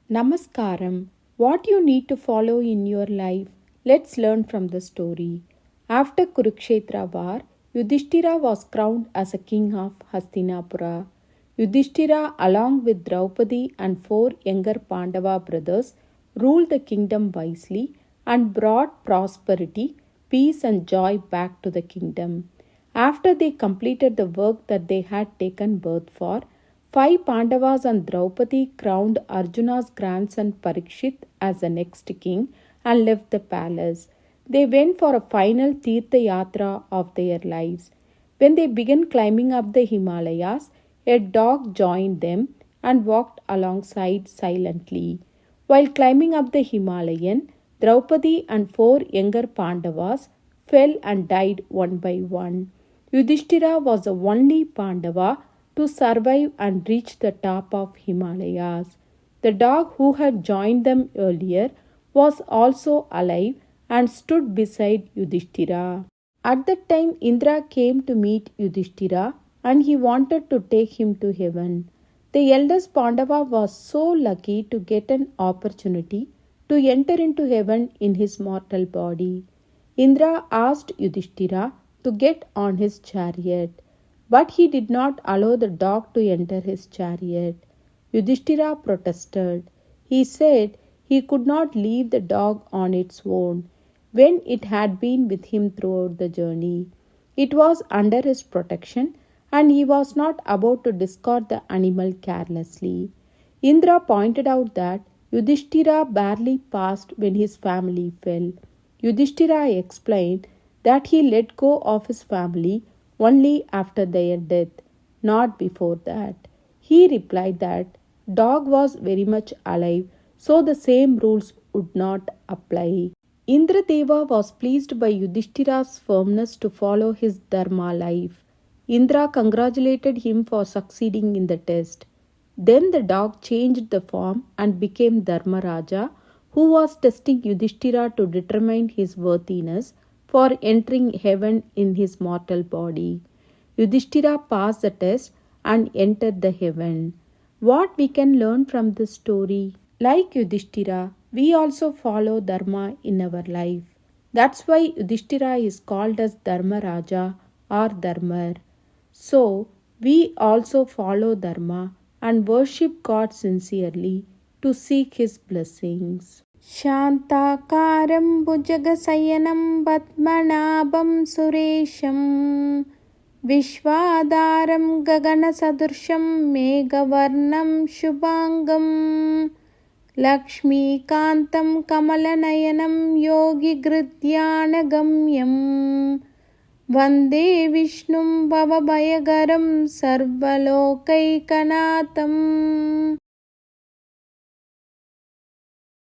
Namaskaram. What you need to follow in your life? Let's learn from the story. After Kurukshetra war, Yudhishthira was crowned as a king of Hastinapura. Yudhishthira, along with Draupadi and four younger Pandava brothers, ruled the kingdom wisely and brought prosperity, peace, and joy back to the kingdom. After they completed the work that they had taken birth for, five Pandavas and Draupadi crowned Arjuna's grandson Parikshit as the next king and left the palace. They went for a final Tirtha Yatra of their lives. When they began climbing up the Himalayas, a dog joined them and walked alongside silently. While climbing up the Himalayan, Draupadi and four younger Pandavas fell and died one by one. Yudhishthira was the only Pandava to survive and reach the top of Himalayas. The dog who had joined them earlier was also alive and stood beside Yudhishthira. At that time, Indra came to meet Yudhishthira and he wanted to take him to heaven. The eldest Pandava was so lucky to get an opportunity to enter into heaven in his mortal body. Indra asked Yudhishthira to get on his chariot, but he did not allow the dog to enter his chariot. Yudhishthira protested. He said he could not leave the dog on its own when it had been with him throughout the journey. It was under his protection and he was not about to discard the animal carelessly. Indra pointed out that Yudhishthira barely passed when his family fell. Yudhishthira explained that he let go of his family only after their death, not before that. He replied that dog was very much alive, so the same rules would not apply. Indradeva was pleased by Yudhishthira's firmness to follow his dharma life. Indra congratulated him for succeeding in the test. Then the dog changed the form and became Dharmaraja, who was testing Yudhishthira to determine his worthiness for entering heaven in his mortal body. Yudhishthira passed the test and entered the heaven. What we can learn from this story? Like Yudhishthira, we also follow Dharma in our life. That's why Yudhishthira is called as Dharma Raja or Dharmar. So, we also follow Dharma and worship God sincerely to seek His blessings. Shantakaram Bhujagasayanam Padmanabham Suresham Vishwadaram Gaganasadursham Meghavarnam Shubhangam Lakshmikantam Kamalanayanam Yogi Gridhyanagamyam Vande Vishnum Bhavabhayagaram Sarvalokaikanaatam.